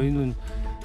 저희는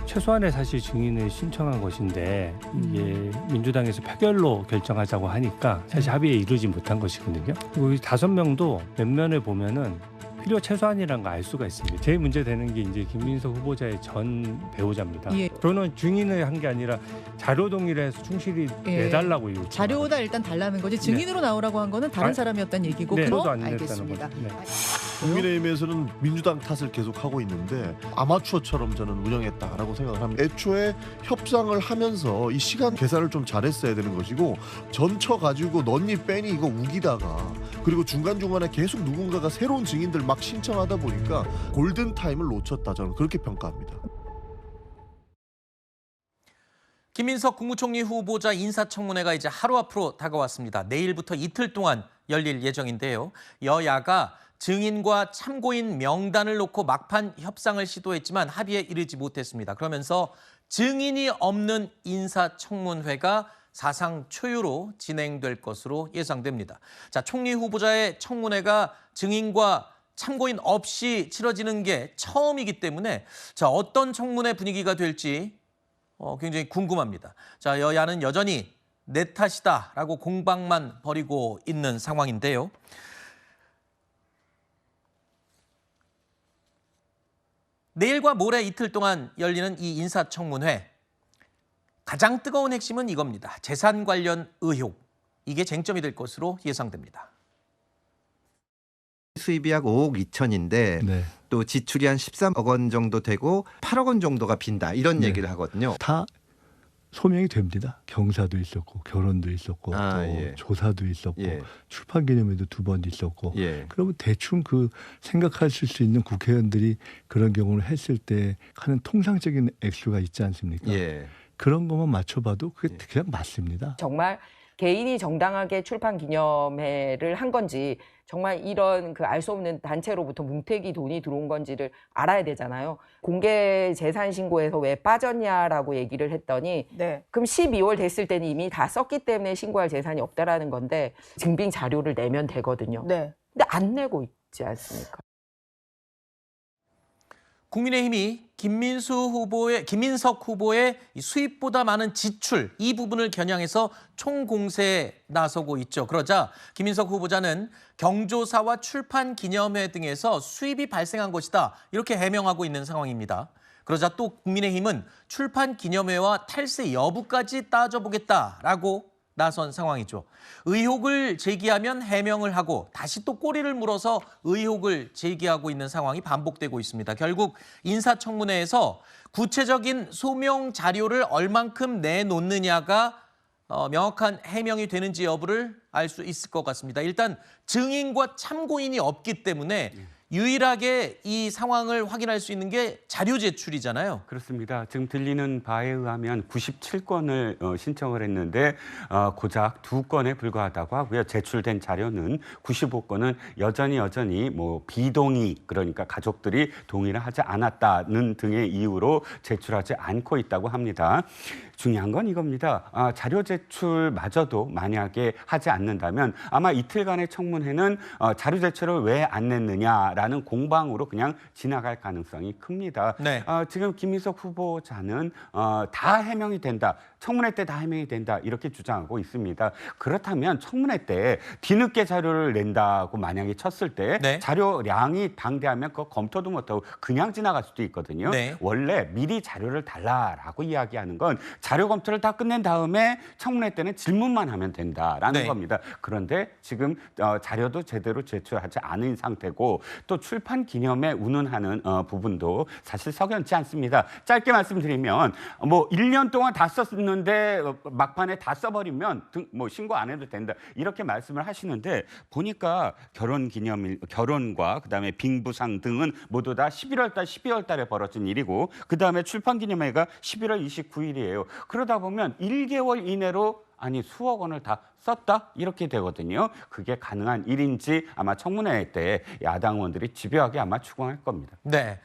최소한의 사실 증인을 신청한 것인데 이게 민주당에서 표결로 결정하자고 하니까 사실 합의에 이르지 못한 것이거든요. 그리고 이 5명도 면면을 보면은 필요 최소한이라는 걸 알 수가 있습니다. 제일 문제되는 게 이제 김민석 후보자의 전 배우자입니다. 예. 저는 증인을 한 게 아니라 자료 동의를 해서 충실히 예. 내달라고 요청. 자료다 일단 달라는 거지 증인으로 나오라고 한 거는 다른 사람이었다는 얘기고 네, 그럼 저도 안 알겠습니다. 냈다는 거죠. 네. 국민의힘에서는 민주당 탓을 계속 하고 있는데 아마추어처럼 저는 운영했다라고 생각을 합니다. 애초에 협상을 하면서 이 시간 계산을 좀 잘했어야 되는 것이고 전처 가지고 넣니 빼니 이거 우기다가 그리고 중간중간에 계속 누군가가 새로운 증인들 막 신청하다 보니까 골든타임을 놓쳤다 저는 그렇게 평가합니다. 김민석 국무총리 후보자 인사청문회가 이제 하루 앞으로 다가왔습니다. 내일부터 이틀 동안 열릴 예정인데요. 여야가 증인과 참고인 명단을 놓고 막판 협상을 시도했지만 합의에 이르지 못했습니다. 그러면서 증인이 없는 인사청문회가 사상 초유로 진행될 것으로 예상됩니다. 자, 총리 후보자의 청문회가 증인과 참고인 없이 치러지는 게 처음이기 때문에 자, 어떤 청문회 분위기가 될지 굉장히 궁금합니다. 자, 여야는 여전히 내 탓이다라고 공방만 벌이고 있는 상황인데요. 내일과 모레 이틀 동안 열리는 이 인사청문회. 가장 뜨거운 핵심은 이겁니다. 재산 관련 의혹. 이게 쟁점이 될 것으로 예상됩니다. 수입이 약 5억 2천인데 네. 또 지출이 한 13억 원 정도 되고 8억 원 정도가 빈다 이런 네. 얘기를 하거든요. 다 소명이 됩니다. 경사도 있었고 결혼도 있었고 또 예. 조사도 있었고 예. 출판 기념회도 2번 있었고 예. 그러면 대충 그 생각하실 수 있는 국회의원들이 그런 경우를 했을 때 하는 통상적인 액수가 있지 않습니까? 예. 그런 것만 맞춰봐도 그게 그냥 맞습니다. 정말 개인이 정당하게 출판 기념회를 한 건지 정말 이런 그 알 수 없는 단체로부터 뭉태기 돈이 들어온 건지를 알아야 되잖아요. 공개 재산 신고에서 왜 빠졌냐라고 얘기를 했더니 네. 그럼 12월 됐을 때는 이미 다 썼기 때문에 신고할 재산이 없다라는 건데 증빙 자료를 내면 되거든요. 네. 근데 안 내고 있지 않습니까? 국민의힘이 김민석 후보의 수입보다 많은 지출 이 부분을 겨냥해서 총공세에 나서고 있죠. 그러자 김민석 후보자는 경조사와 출판 기념회 등에서 수입이 발생한 것이다 이렇게 해명하고 있는 상황입니다. 그러자 또 국민의힘은 출판 기념회와 탈세 여부까지 따져보겠다라고 나선 상황이죠. 의혹을 제기하면 해명을 하고 다시 또 꼬리를 물어서 의혹을 제기하고 있는 상황이 반복되고 있습니다. 결국 인사청문회에서 구체적인 소명 자료를 얼만큼 내놓느냐가 명확한 해명이 되는지 여부를 알 수 있을 것 같습니다. 일단 증인과 참고인이 없기 때문에 유일하게 이 상황을 확인할 수 있는 게 자료 제출이잖아요. 그렇습니다. 지금 들리는 바에 의하면 97건을 신청을 했는데 고작 2건에 불과하다고 하고요. 제출된 자료는 95건은 여전히 뭐 비동의 그러니까 가족들이 동의를 하지 않았다는 등의 이유로 제출하지 않고 있다고 합니다. 중요한 건 이겁니다. 자료 제출마저도 만약에 하지 않는다면 아마 이틀간의 청문회는 자료 제출을 왜 안 냈느냐라는 공방으로 그냥 지나갈 가능성이 큽니다. 네. 지금 김민석 후보자는 다 해명이 된다. 청문회 때 다 해명이 된다. 이렇게 주장하고 있습니다. 그렇다면 청문회 때 뒤늦게 자료를 낸다고 만약에 쳤을 때 네. 자료량이 방대하면 그거 검토도 못하고 그냥 지나갈 수도 있거든요. 네. 원래 미리 자료를 달라라고 이야기하는 건 자료 검토를 다 끝낸 다음에 청문회 때는 질문만 하면 된다라는 네. 겁니다. 그런데 지금 자료도 제대로 제출하지 않은 상태고 또 출판 기념에 운운하는 부분도 사실 석연치 않습니다. 짧게 말씀드리면 뭐 1년 동안 다 썼는데 막판에 다 써버리면 뭐 신고 안 해도 된다 이렇게 말씀을 하시는데 보니까 결혼과 그다음에 빙부상 등은 모두 다 11월 달, 12월 달에 벌어진 일이고 그다음에 출판 기념회가 11월 29일이에요. 그러다 보면 1개월 이내로 아니 수억 원을 다 썼다 이렇게 되거든요. 그게 가능한 일인지 아마 청문회 때 야당 의원들이 집요하게 아마 추궁할 겁니다. 네.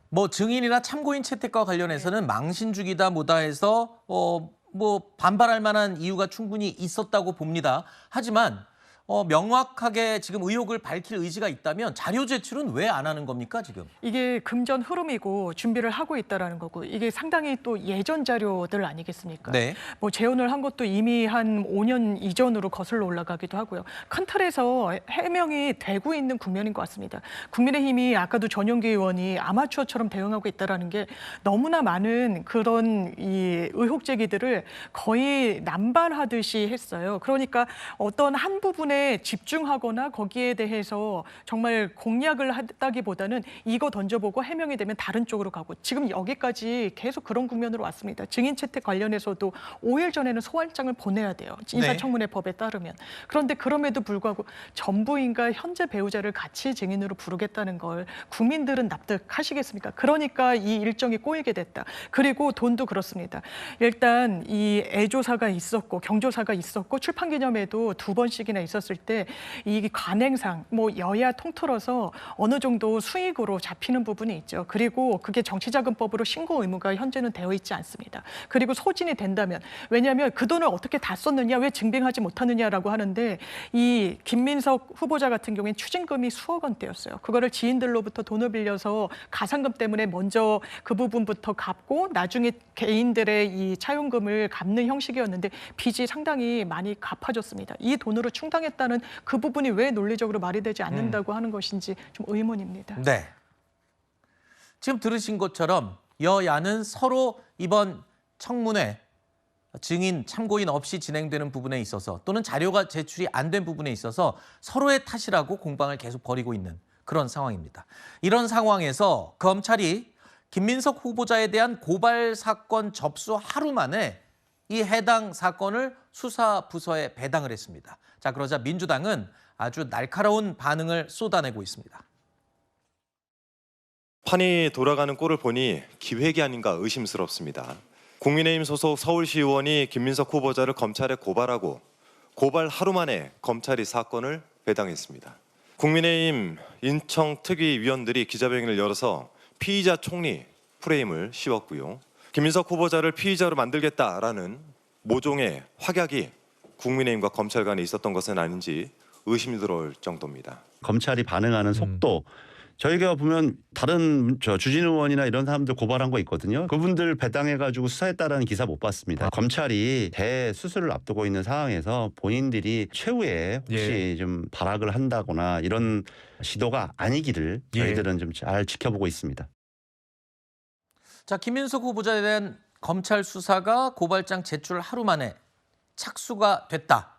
뭐 증인이나 참고인 채택과 관련해서는 망신주기다 뭐다 해서 뭐 반발할 만한 이유가 충분히 있었다고 봅니다. 하지만 명확하게 지금 의혹을 밝힐 의지가 있다면 자료 제출은 왜 안 하는 겁니까 지금? 이게 금전 흐름이고 준비를 하고 있다라는 거고 이게 상당히 또 예전 자료들 아니겠습니까? 네. 뭐 재혼을 한 것도 이미 한 5년 이전으로 거슬러 올라가기도 하고요. 큰 틀에서 해명이 되고 있는 국면인 것 같습니다. 국민의힘이 아까도 전용기 의원이 아마추어처럼 대응하고 있다라는 게 너무나 많은 그런 이 의혹 제기들을 거의 남발하듯이 했어요. 그러니까 어떤 한 부분에 집중하거나 거기에 대해서 정말 공략을 했다기보다는 이거 던져보고 해명이 되면 다른 쪽으로 가고 지금 여기까지 계속 그런 국면으로 왔습니다. 증인 채택 관련해서도 5일 전에는 소환장을 보내야 돼요. 인사청문회 법에 따르면. 그런데 그럼에도 불구하고 전부인과 현재 배우자를 같이 증인으로 부르겠다는 걸 국민들은 납득하시겠습니까? 그러니까 이 일정이 꼬이게 됐다. 그리고 돈도 그렇습니다. 일단 이 애조사가 있었고 경조사가 있었고 출판기념회도 2번씩이나 있었을 때 이 관행상 뭐 여야 통틀어서 어느 정도 수익으로 잡히는 부분이 있죠. 그리고 그게 정치자금법으로 신고 의무가 현재는 되어 있지 않습니다. 그리고 소진이 된다면 왜냐하면 그 돈을 어떻게 다 썼느냐 왜 증빙하지 못하느냐라고 하는데 이 김민석 후보자 같은 경우에는 추징금이 수억 원대였어요. 그거를 지인들로부터 돈을 빌려서 가산금 때문에 먼저 그 부분부터 갚고 나중에 개인들의 이 차용금을 갚는 형식이었는데 빚이 상당히 많이 갚아졌습니다. 이 돈으로 충당했다는 그 부분이 왜 논리적으로 말이 되지 않는다고 하는 것인지 좀 의문입니다. 네. 지금 들으신 것처럼 여야는 서로 이번 청문회 증인 참고인 없이 진행되는 부분에 있어서 또는 자료가 제출이 안 된 부분에 있어서 서로의 탓이라고 공방을 계속 벌이고 있는 그런 상황입니다. 이런 상황에서 검찰이 김민석 후보자에 대한 고발 사건 접수 하루 만에 이 해당 사건을 수사 부서에 배당을 했습니다. 자, 그러자 민주당은 아주 날카로운 반응을 쏟아내고 있습니다. 판이 돌아가는 꼴을 보니 기획이 아닌가 의심스럽습니다. 국민의힘 소속 서울시 의원이 김민석 후보자를 검찰에 고발하고 고발 하루 만에 검찰이 사건을 배당했습니다. 국민의힘 인청특위위원들이 기자회견을 열어서 피의자 총리 프레임을 씌웠고요. 김민석 후보자를 피의자로 만들겠다라는 모종의 확약이 국민의힘과 검찰 간에 있었던 것은 아닌지 의심이 들어올 정도입니다. 검찰이 반응하는 속도 저희가 보면 다른 주진우 의원이나 이런 사람들 고발한 거 있거든요. 그분들 배당해가지고 수사했다라는 기사 못 봤습니다. 검찰이 대수술을 앞두고 있는 상황에서 본인들이 최후에 혹시 좀 발악을 한다거나 이런 시도가 아니기를 저희들은 좀 잘 지켜보고 있습니다. 자, 김민석 후보자에 대한 검찰 수사가 고발장 제출 하루 만에 착수가 됐다.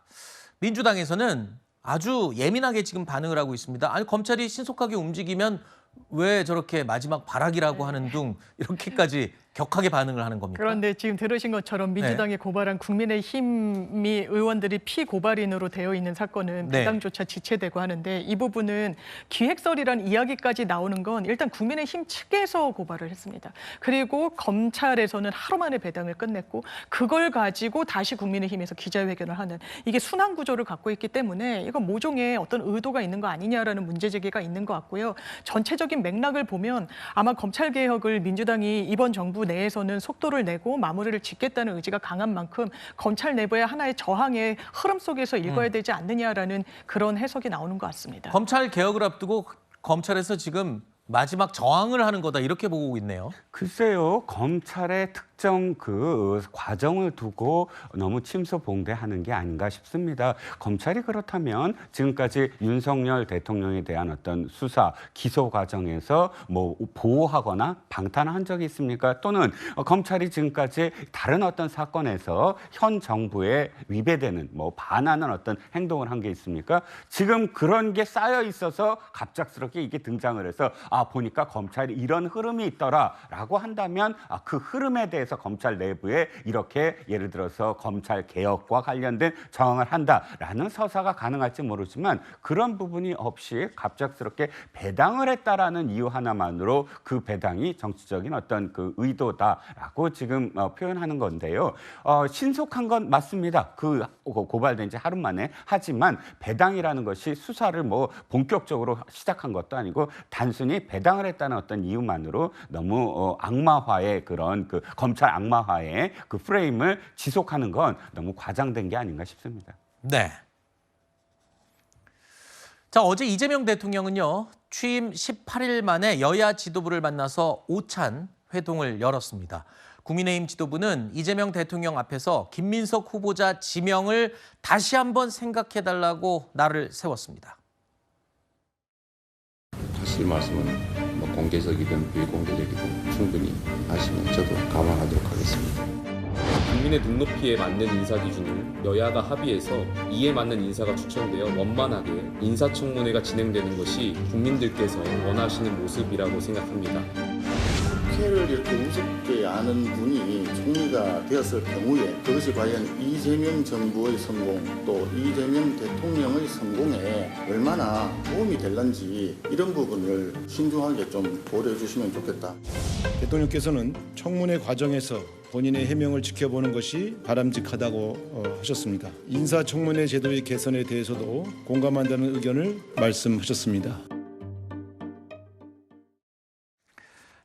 민주당에서는 아주 예민하게 지금 반응을 하고 있습니다. 아니 검찰이 신속하게 움직이면 왜 저렇게 마지막 발악이라고 하는 둥 이렇게까지 격하게 반응을 하는 겁니까? 그런데 지금 들으신 것처럼 민주당이 고발한 국민의힘이 의원들이 피고발인으로 되어 있는 사건은 배당조차 지체되고 하는데 이 부분은 기획설이란 이야기까지 나오는 건 일단 국민의힘 측에서 고발을 했습니다. 그리고 검찰에서는 하루 만에 배당을 끝냈고 그걸 가지고 다시 국민의힘에서 기자회견을 하는 이게 순환 구조를 갖고 있기 때문에 이건 모종의 어떤 의도가 있는 거 아니냐라는 문제 제기가 있는 것 같고요. 전체적인 맥락을 보면 아마 검찰개혁을 민주당이 이번 정부 내에서는 속도를 내고 마무리를 짓겠다는 의지가 강한 만큼 검찰 내부의 하나의 저항의 흐름 속에서 읽어야 되지 않느냐라는 그런 해석이 나오는 것 같습니다. 검찰 개혁을 앞두고 검찰에서 지금 마지막 저항을 하는 거다 이렇게 보고 있네요. 글쎄요, 검찰의 특정 그 과정을 두고 너무 침소봉대하는 게 아닌가 싶습니다. 검찰이 그렇다면 지금까지 윤석열 대통령에 대한 어떤 수사, 기소 과정에서 뭐 보호하거나 방탄한 적이 있습니까? 또는 검찰이 지금까지 다른 어떤 사건에서 현 정부에 위배되는 뭐 반하는 어떤 행동을 한 게 있습니까? 지금 그런 게 쌓여 있어서 갑작스럽게 이게 등장을 해서 보니까 검찰이 이런 흐름이 있더라라고 한다면 그 흐름에 대해서 검찰 내부에 이렇게 예를 들어서 검찰 개혁과 관련된 저항을 한다라는 서사가 가능할지 모르지만 그런 부분이 없이 갑작스럽게 배당을 했다라는 이유 하나만으로 그 배당이 정치적인 어떤 그 의도다라고 지금 표현하는 건데요. 신속한 건 맞습니다. 그 고발된 지 하루 만에. 하지만 배당이라는 것이 수사를 뭐 본격적으로 시작한 것도 아니고 단순히 배당을 했다는 어떤 이유만으로 너무 악마화의 그런 그 검찰 악마화의 그 프레임을 지속하는 건 너무 과장된 게 아닌가 싶습니다. 네. 자, 어제 이재명 대통령은요, 취임 18일 만에 여야 지도부를 만나서 오찬 회동을 열었습니다. 국민의힘 지도부는 이재명 대통령 앞에서 김민석 후보자 지명을 다시 한번 생각해달라고 날을 세웠습니다. 하실 말씀은 뭐 공개적이든 비공개적이든 충분히 하시면 저도 감안하도록 하겠습니다. 국민의 눈높이에 맞는 인사 기준을 여야가 합의해서 이에 맞는 인사가 추천되어 원만하게 인사청문회가 진행되는 것이 국민들께서 원하시는 모습이라고 생각합니다. 국회를 이렇게 우습게 아는 분이 총리가 되었을 경우에 그것이 과연 이재명 정부의 성공 또 이재명 대통령의 성공에 얼마나 도움이 될런지 이런 부분을 신중하게 좀 고려해 주시면 좋겠다. 대통령께서는 청문회 과정에서 본인의 해명을 지켜보는 것이 바람직하다고 하셨습니다. 인사청문회 제도의 개선에 대해서도 공감한다는 의견을 말씀하셨습니다.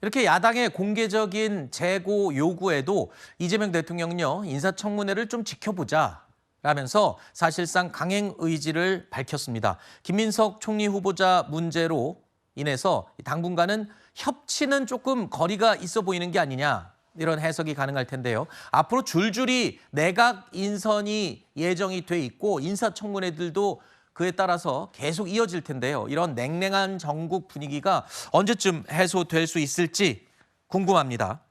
이렇게 야당의 공개적인 재고 요구에도 이재명 대통령은요, 인사청문회를 좀 지켜보자 라면서 사실상 강행 의지를 밝혔습니다. 김민석 총리 후보자 문제로 인해서 당분간은 협치는 조금 거리가 있어 보이는 게 아니냐, 이런 해석이 가능할 텐데요. 앞으로 줄줄이 내각 인선이 예정이 돼 있고 인사청문회들도 그에 따라서 계속 이어질 텐데요. 이런 냉랭한 전국 분위기가 언제쯤 해소될 수 있을지 궁금합니다.